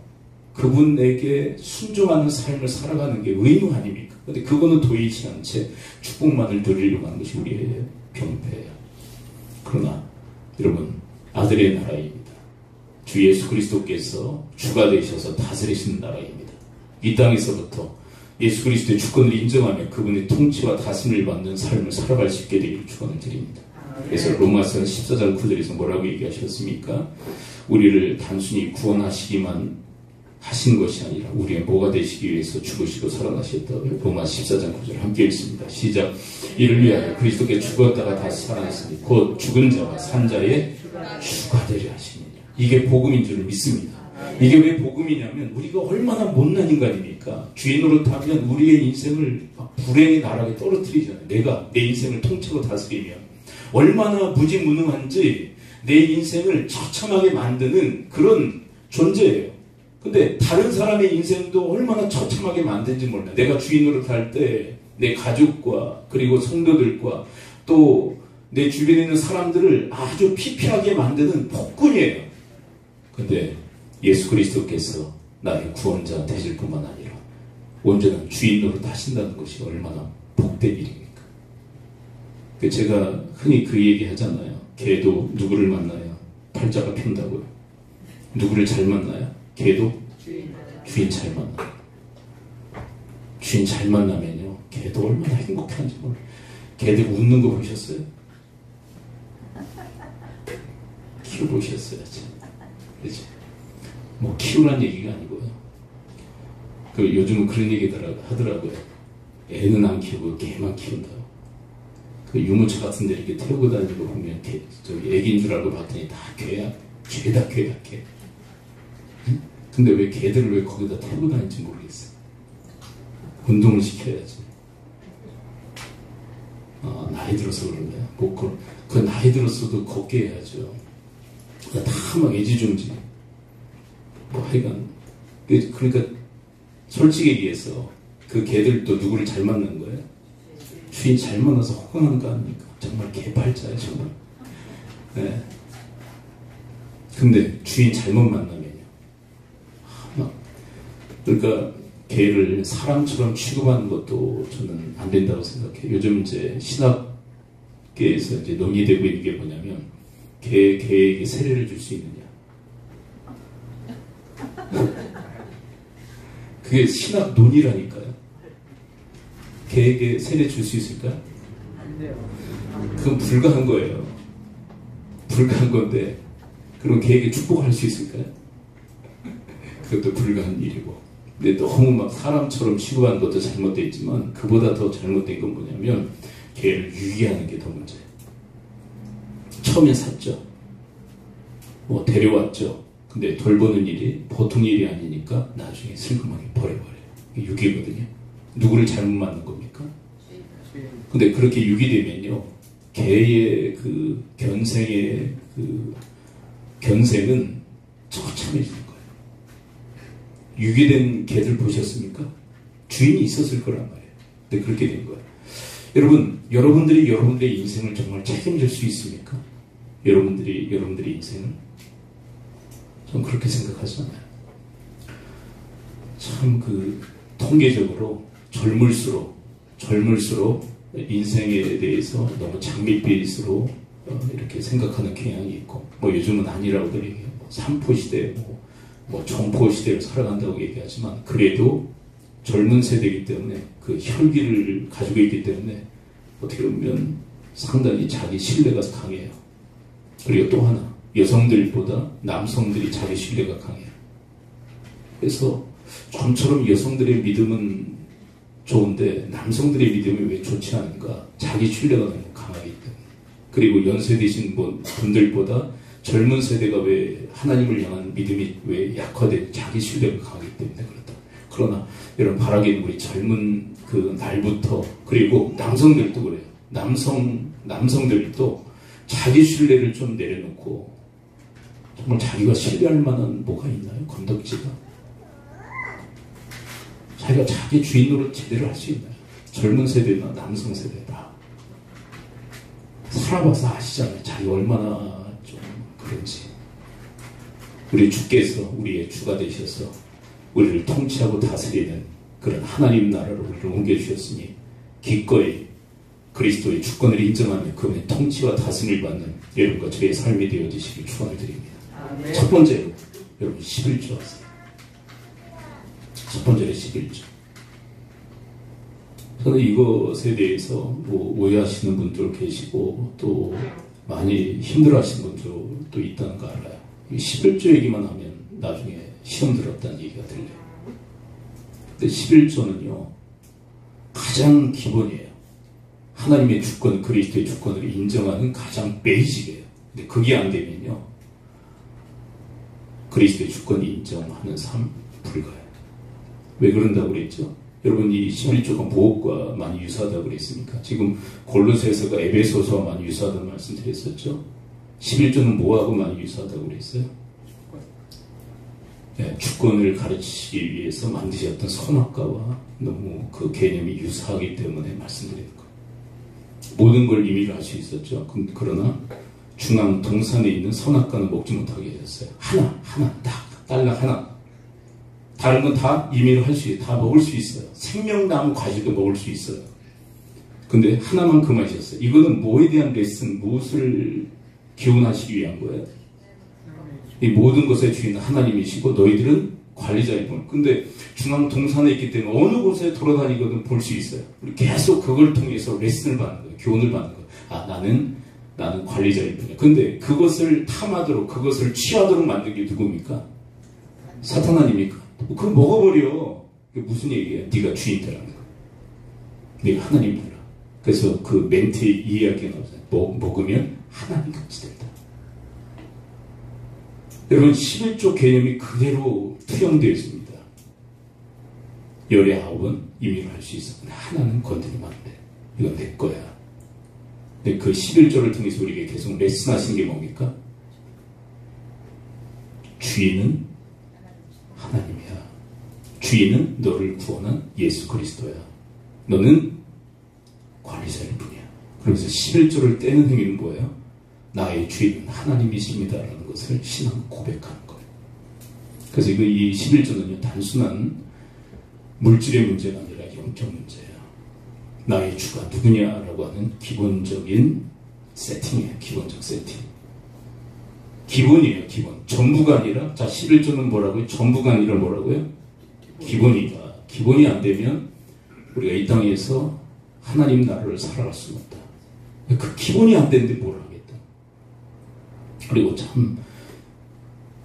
그분에게 순종하는 삶을 살아가는 게 의무 아닙니까? 근데 그거는 도이치 않은 채 축복만을 누리려고 하는 것이 우리의 병폐예요. 그러나 여러분, 아들의 나라입니다. 주 예수 그리스도께서 주가 되셔서 다스리시는 나라입니다. 이 땅에서부터 예수 그리스도의 주권을 인정하며 그분의 통치와 다스림을 받는 삶을 살아갈 수 있게 되기를 축원을 드립니다. 그래서 로마서 14장 9절에서 뭐라고 얘기하셨습니까? 우리를 단순히 구원하시기만 하신 것이 아니라 우리의 뭐가 되시기 위해서 죽으시고 살아나셨다고요. 로마 14장 9절 함께 읽습니다. 시작. 이를 위하여 그리스도께 죽었다가 다시 살아났으니 곧 죽은 자와 산 자의 주가 되려 하시느니라. 이게 복음인 줄 믿습니다. 이게 왜 복음이냐면 우리가 얼마나 못난 인간입니까? 주의 노릇하면 우리의 인생을 불행의 나락에 떨어뜨리잖아요. 내가 내 인생을 통째로 다스리며 얼마나 무지무능한지 내 인생을 처참하게 만드는 그런 존재예요. 근데 다른 사람의 인생도 얼마나 처참하게 만든지 몰라요. 내가 주의 노릇할 때 내 가족과 그리고 성도들과 또 내 주변에 있는 사람들을 아주 피폐하게 만드는 폭군이에요. 근데 예수 그리스도께서 나의 구원자 되실 뿐만 아니라 온전한 주인 노릇 하신다는 것이 얼마나 복된 일입니까? 제가 흔히 그 얘기 하잖아요. 개도 누구를 만나야 팔자가 편다고요. 누구를 잘 만나야? 개도 주인 잘 만나요. 주인 잘 만나면요 개도 얼마나 행복한지 몰라요. 개들 웃는 거 보셨어요? 키워보셨어야지. 그렇죠? 뭐 키우란 얘기가 아니고요. 그 요즘은 그런 얘기 하더라고요. 애는 안 키우고 개만 키운다고. 그 유모차 같은 데 이렇게 태우고 다니는 거 보면 애기인 줄 알고 봤더니 다 개야. 죄다 개. 응? 근데 왜 개들을 왜 거기다 태우고 다니는지 모르겠어요. 운동을 시켜야지. 나이 들어서 그런가요? 뭐 그 나이 들었어도 걷게 해야죠. 다 막 애지중지. 뭐 하여간 그러니까 솔직히 얘기해서 그 개들도 누구를 잘 만난 거예요? 주인 잘 만나서 호강하는 거 아닙니까? 정말 개팔자예요 정말. 네. 근데 주인 잘못 만나면요 그러니까 개를 사람처럼 취급하는 것도 저는 안 된다고 생각해요. 요즘 이제 신학계에서 이제 논의되고 있는 게 뭐냐면 개에게 세례를 줄 수 있느냐. 그게 신학 논의라니까요. 개에게 세례 줄 수 있을까요? 안 돼요. 그건 불가한 거예요. 불가한 건데 그럼 개에게 축복할 수 있을까요? 그것도 불가한 일이고. 근데 너무 막 사람처럼 취급하는 것도 잘못되어 있지만 그보다 더 잘못된 건 뭐냐면 개를 유기하는 게 더 문제예요. 처음에 샀죠. 뭐 데려왔죠. 근데 돌보는 일이 보통 일이 아니니까 나중에 슬그머니 버려버려요. 유기거든요. 누구를 잘못 만든 겁니까? 근데 그렇게 유기되면요 개의 그 견생의 그 견생은 처참해지는 거예요. 유기된 개들 보셨습니까? 주인이 있었을 거란 말이에요. 근데 그렇게 된 거예요. 여러분들이 여러분들의 인생을 정말 책임질 수 있습니까? 여러분들의 인생을? 전 그렇게 생각하잖아요. 참 통계적으로 젊을수록 인생에 대해서 너무 장밋빛으로 이렇게 생각하는 경향이 있고, 뭐 요즘은 아니라고들 얘기해요. 삼포시대, 뭐 정포시대를 살아간다고 얘기하지만, 그래도 젊은 세대이기 때문에 그 혈기를 가지고 있기 때문에 어떻게 보면 상당히 자기 신뢰가 강해요. 그리고 또 하나, 여성들보다 남성들이 자기 신뢰가 강해요. 그래서 좀처럼 여성들의 믿음은 좋은데 남성들의 믿음이 왜 좋지 않은가? 자기 신뢰가 너무 강하기 때문에. 그리고 연세 드신 분들보다 젊은 세대가 왜 하나님을 향한 믿음이 왜 약화된 자기 신뢰가 강하기 때문에 그렇다. 그러나 여러분 바라기는 우리 젊은 그 날부터, 그리고 남성들도 그래요. 남성들도 자기 신뢰를 좀 내려놓고 정말 자기가 신뢰할 만한 뭐가 있나요? 건덕지가? 자기가 자기 주인 노릇 제대로 할 수 있나요? 젊은 세대나 남성 세대 다 살아봐서 아시잖아요. 자기가 얼마나 좀 그런지. 우리 주께서 우리의 주가 되셔서 우리를 통치하고 다스리는 그런 하나님 나라로 우리를 옮겨주셨으니 기꺼이 그리스도의 주권을 인정하며 그분의 통치와 다스림을 받는 여러분과 저의 삶이 되어지시길 축원을 드립니다. 아멘. 첫 번째로 여러분 11조 하세요. 첫 번째로 11조. 저는 이것에 대해서 뭐 오해하시는 분들 계시고 또 많이 힘들어하시는 분들도 있다는 거 알아요. 11조 얘기만 하면 나중에 시험 들었다는 얘기가 들려요. 근데 11조는요, 가장 기본이에요. 하나님의 주권, 그리스도의 주권을 인정하는 가장 베이직이에요. 근데 그게 안 되면요, 그리스도의 주권을 인정하는 삶 불가해요. 왜 그런다고 그랬죠? 여러분, 이 11조가 무엇과 많이 유사하다고 그랬습니까? 지금 골로새서가 에베소서와 많이 유사하다는 말씀 드렸었죠? 11조는 뭐하고 많이 유사하다고 그랬어요? 네, 주권을 가르치기 위해서 만드셨던 선악과와 너무 그 개념이 유사하기 때문에 말씀드리는 거예요. 모든 걸 임의로 할 수 있었죠. 그러나 중앙 동산에 있는 선악과는 먹지 못하게 하셨어요. 하나, 딱, 딸랑 하나. 다른 건 다 임의로 할 수 있어요. 다 먹을 수 있어요. 생명나무 과실도 먹을 수 있어요. 근데 하나만 금하셨어요. 이거는 뭐에 대한 레슨, 무엇을 기원하시기 위한 거예요? 이 모든 것의 주인은 하나님이시고 너희들은 관리자일 뿐. 근데 중앙 동산에 있기 때문에 어느 곳에 돌아다니거든 볼 수 있어요. 우리 계속 그걸 통해서 레슨을 받는 거예요. 교훈을 받는 거예요. 아, 나는 관리자일 뿐이야. 근데 그것을 탐하도록, 그것을 취하도록 만든 게 누굽니까? 사탄 아닙니까? 그럼 먹어버려. 그게 무슨 얘기야? 네가 주인 되라는 거야. 네가 하나님 되라. 그래서 그 멘트에 이 이야기가 나오잖아요. 먹으면 하나님 같이 된다. 여러분, 11조 개념이 그대로 투영되어 있습니다. 열의 아홉은 임의로 할 수 있어. 하나는 건드리면 안 돼. 이건 내 거야. 근데 그 11조를 통해서 우리에게 계속 레슨하신 게 뭡니까? 주인은 하나님이야. 주인은 너를 구원한 예수 그리스도야. 너는 관리자일 뿐이야. 그러면서 11조를 떼는 행위는 뭐예요? 나의 주인은 하나님이십니다라는 것을 신앙 고백하는 거예요. 그래서 이 11조는요, 단순한 물질의 문제가 아니라 영적 문제예요. 나의 주가 누구냐라고 하는 기본적인 세팅이에요. 기본적 세팅. 기본이에요. 기본. 전부가 아니라, 자, 11조는 뭐라고요? 전부가 아니라 뭐라고요? 기본이다. 기본이 안 되면 우리가 이 땅에서 하나님 나라를 살아갈 수가 없다. 그 기본이 안 되는데 뭘 하겠다. 그리고 참,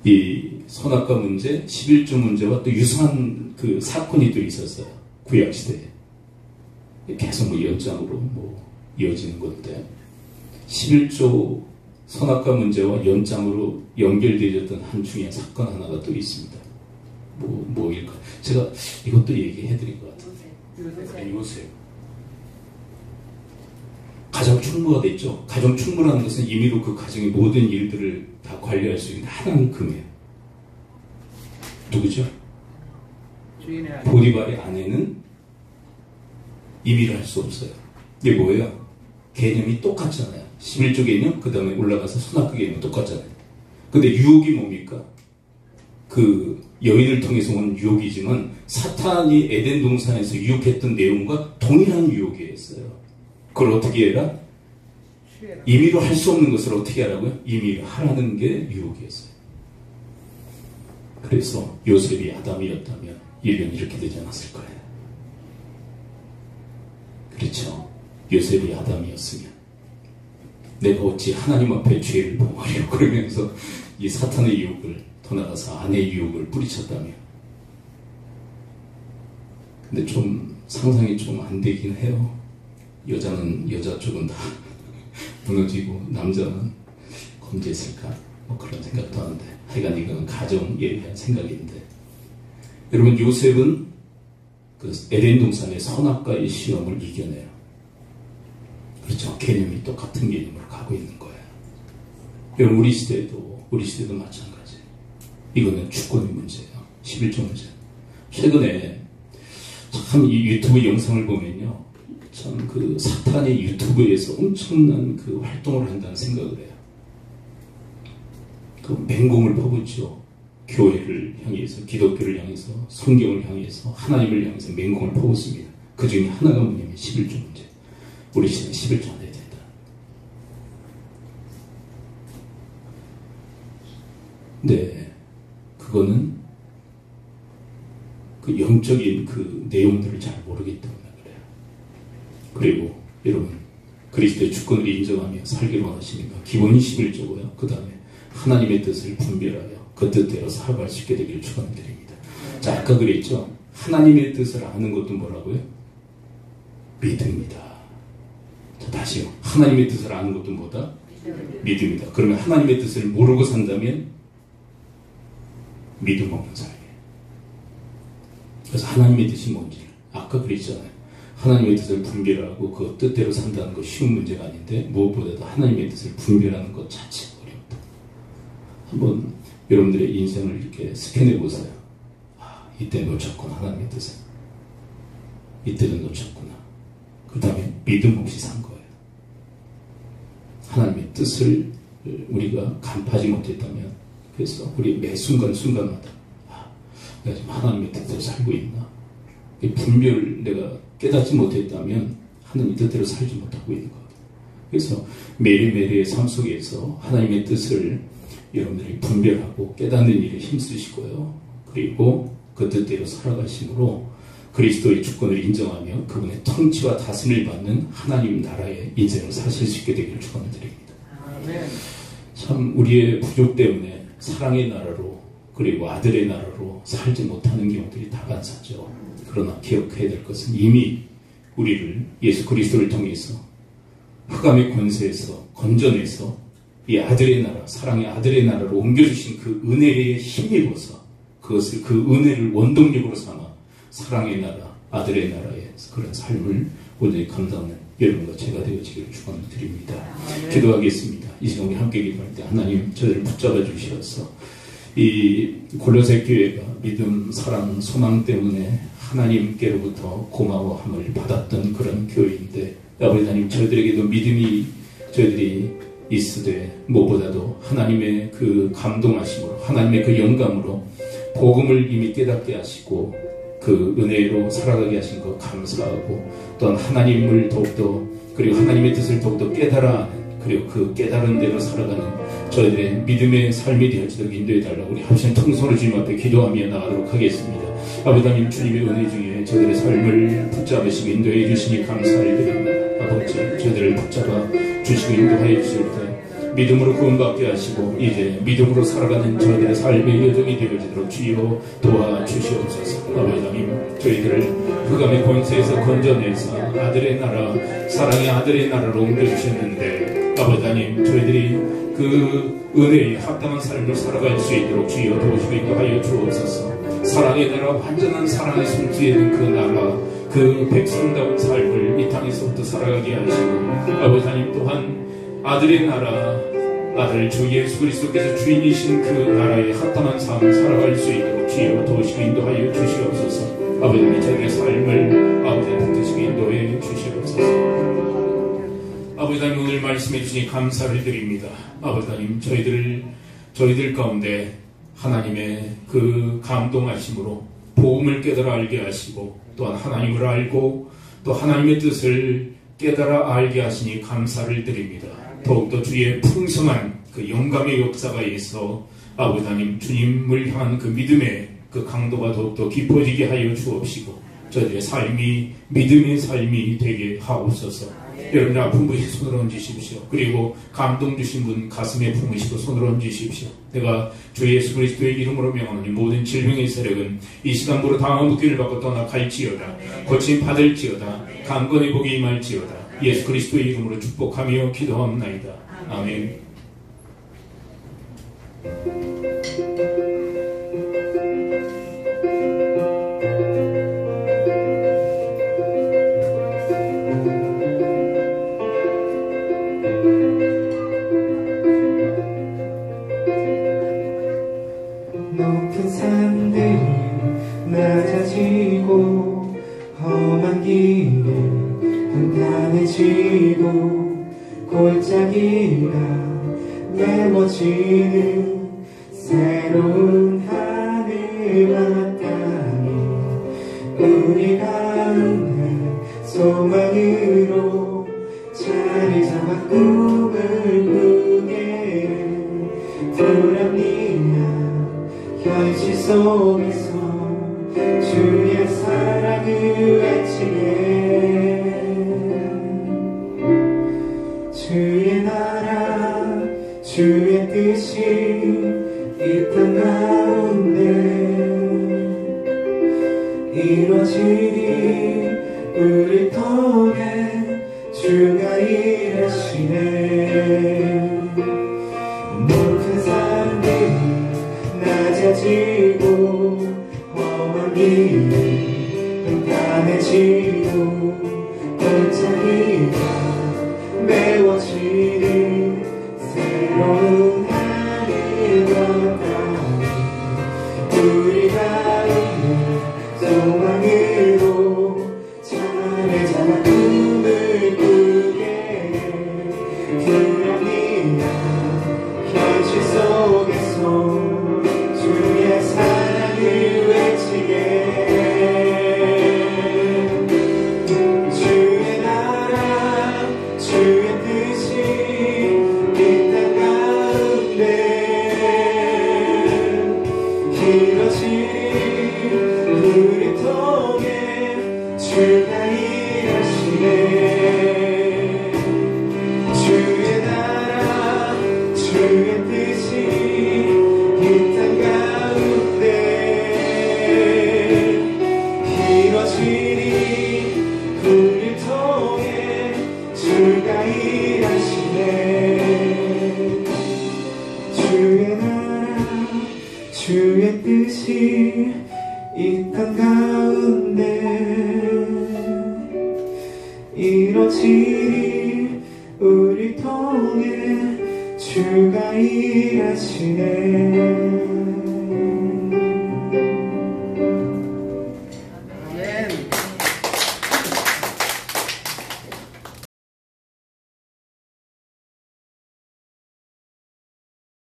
이 선악과 문제, 11조 문제와 또 유사한 그 사건이 또 있었어요. 구약시대에. 계속 연장으로 이어지는 건데, 11조 선악과 문제와 연장으로 연결되어졌던 한 중요한 사건 하나가 또 있습니다. 뭐일까? 제가 이것도 얘기해 드린 것 같아요. 요셉. 가정 충무가 됐죠. 가정 충무라는 것은 임의로 그 가정의 모든 일들을 다 관리할 수 있는 하나님 금이에요. 누구죠? 보디발의 아내는 임의로 할 수 없어요. 이게 뭐예요? 개념이 똑같잖아요. 11조 개념, 그 다음에 올라가서 선악과 개념 똑같잖아요. 근데 유혹이 뭡니까? 그 여인을 통해서 온 유혹이지만 사탄이 에덴 동산에서 유혹했던 내용과 동일한 유혹이었어요. 그걸 어떻게 해라? 임의로 할 수 없는 것을 어떻게 하라고요? 임의로 하라는 게 유혹이었어요. 그래서 요셉이 아담이었다면 일은 이렇게 되지 않았을 거예요. 그렇죠. 요셉이 아담이었으면 내가 어찌 하나님 앞에 죄를 범하려 그러면서 이 사탄의 유혹을 더 나가서 아내의 유혹을 뿌리쳤다면. 근데 좀 상상이 좀 안 되긴 해요. 여자는 여자 쪽은 다 무너지고 남자는 검지했을까? 그런 생각도 하는데, 하여간 이건 가정에 대한 생각인데, 여러분, 요셉은 그 에덴 동산의 선악과의 시험을 이겨내요. 그렇죠. 개념이 똑같은 개념으로 가고 있는 거예요. 여러분, 우리 시대도 마찬가지. 이거는 주권의 문제예요. 11조 문제. 최근에 참 이 유튜브 영상을 보면요, 참 그 사탄이 유튜브에서 엄청난 그 활동을 한다는 생각을 해요. 그 맹공을 퍼붓죠. 교회를 향해서, 기독교를 향해서, 성경을 향해서, 하나님을 향해서 맹공을 퍼붓습니다. 그 중에 하나가 뭐냐면 11조 문제. 우리 시대는 11조 안 해야 된다. 근데 그거는 그 영적인 그 내용들을 잘 모르기 때문에 그래요. 그리고 여러분, 그리스도의 주권을 인정하며 살기를 원하시니까 기본이 11조고요. 그 다음에 하나님의 뜻을 분별하여 그 뜻대로 살아갈 수 있게 되기를 축원드립니다. 자, 아까 그랬죠. 하나님의 뜻을 아는 것도 뭐라고요? 믿음이다. 자, 다시요. 하나님의 뜻을 아는 것도 뭐다? 믿음이다. 그러면 하나님의 뜻을 모르고 산다면 믿음 없는 삶이에요. 그래서 하나님의 뜻이 뭔지 아까 그랬잖아요. 하나님의 뜻을 분별하고 그 뜻대로 산다는 거 쉬운 문제가 아닌데 무엇보다도 하나님의 뜻을 분별하는 것 자체가 어렵다. 한번 여러분들의 인생을 이렇게 스캔해 보세요. 아, 이때 놓쳤구나. 하나님의 뜻을. 이때는 놓쳤구나. 그 다음에 믿음 없이 산 거예요. 하나님의 뜻을 우리가 간파하지 못했다면, 그래서 우리 매 순간순간마다 내가 지금 하나님의 뜻대로 살고 있나? 분별 내가 깨닫지 못했다면 하나님의 뜻대로 살지 못하고 있는 거예요. 그래서 매일매일의 삶 속에서 하나님의 뜻을 여러분들이 분별하고 깨닫는 일에 힘쓰시고요. 그리고 그 뜻대로 살아가심으로 그리스도의 주권을 인정하며 그분의 통치와 다스림을 받는 하나님 나라의 인생을 사실 수 있게 되기를 축원을 드립니다. 참 우리의 부족 때문에 사랑의 나라로 그리고 아들의 나라로 살지 못하는 경우들이 다반사죠. 그러나 기억해야 될 것은 이미 우리를 예수 그리스도를 통해서 흑암의 권세에서 건져내서 이 아들의 나라, 사랑의 아들의 나라로 옮겨주신 그 은혜에 힘입어서 그것을 그 은혜를 원동력으로 삼아 사랑의 나라, 아들의 나라의 그런 삶을 온전히 감당하는 여러분과 제가 되어지기를 축원을 드립니다. 기도하겠습니다. 이 시간 우리 함께 기도할 때 하나님 저희를 붙잡아 주셔서 이 골로새 교회가 믿음, 사랑, 소망 때문에 하나님께로부터 고마워함을 받았던 그런 교회인데 아버지 하나님 저희들에게도 믿음이 저희들이 있으되 무엇보다도 하나님의 그 감동하심으로 하나님의 그 영감으로 복음을 이미 깨닫게 하시고 그 은혜로 살아가게 하신 것 감사하고 또한 하나님을 더욱더 그리고 하나님의 뜻을 더욱더 깨달아 하는 그리고 그 깨달은 대로 살아가는 저희들의 믿음의 삶이 되어지도록 인도해달라고 우리 합심 통성으로 주님 앞에 기도하며 나가도록 하겠습니다. 아버지 하나님 주님의 은혜 중에 저희들의 삶을 붙잡으시고 인도해 주시니 감사를 드립니다. 아버지 저희들을 붙잡아 주시고 인도하여 주실 때 믿음으로 구원받게 하시고 이제 믿음으로 살아가는 저희들의 삶의 여정이 되어지도록 주여 도와주시옵소서. 아버지 하나님 저희들을 흑암의 권세에서 건져내서 아들의 나라 사랑의 아들의 나라로 옮겨주셨는데 아버지 하나님 저희들이 그 은혜에 합당한 삶을 살아갈 수 있도록 주여 도우시고 인도하여 주옵소서. 사랑의 나라 완전한 사랑의 숨지에 있는 그 나라 그 백성다운 삶을 이 땅에서부터 살아가게 하시고 아버지 하나님 또한 아들의 나라 아들 주 예수 그리스도께서 주인이신 그 나라에 합당한 삶을 살아갈 수 있도록 주여 도우시고 인도하여 주시옵소서. 아버지 하나님 저희의 삶을 아버지 붙드시고 인도해 주시옵소서. 아버지 하나님 오늘 말씀해 주시니 감사를 드립니다. 아버지 하나님 저희들 가운데 하나님의 그 감동하심으로 복음을 깨달아 알게 하시고 또한 하나님을 알고 또 하나님의 뜻을 깨달아 알게 하시니 감사를 드립니다. 더욱더 주의 풍성한 그 영감의 역사가 있어 아버지 하나님 주님을 향한 그 믿음의 그 강도가 더욱더 깊어지게 하여 주옵시고 저희들의 삶이 믿음의 삶이 되게 하옵소서. 여러분들 아픈 분이 손을 얹으십시오. 그리고 감동 주신 분 가슴에 품으시고 손을 얹으십시오. 내가 주 예수 그리스도의 이름으로 명하노니 모든 질병의 세력은 이 시간부로 당한 묶기를 받고 떠나갈지어다. 고침 받을지어다. 강건의 복이 임할지어다. 예수 그리스도의 이름으로 축복하며 기도합나이다. 아멘. 높은 산들이 낮아지고 험한 길을 단단해지고 골짜기가 메워지는 새로운 하늘 마땅히 우리 가운데 소망으로 자리 잡아 꿈을 꾸게 불합리한 현실 속에서 주의 사랑을 외치네. 주의 나라 주의 뜻이 이 땅 이루어지리 우리 통해 주가 일하시네. 높은 산들이 낮아지고 험한 길이 평탄해지고 골짜기가 메워지는 새로운 하늘 걷다니 우리 가운데 소망으로 잠을 잡아 꿈을 꾸게 그러니까 현실 속에서 주의 사랑을 외치게. 주의 나라 주의 뜻이 이 땅 가운데 이루어지리 우리 통해 주가 일하시네. 주의 나라 주의 뜻이 이 땅 가운데 이루어지리 우리 통해 주가 일하시네. 주의 나라 주의 뜻이 이 땅 가운데 이루어지리 우리 통해 주가 일하시네.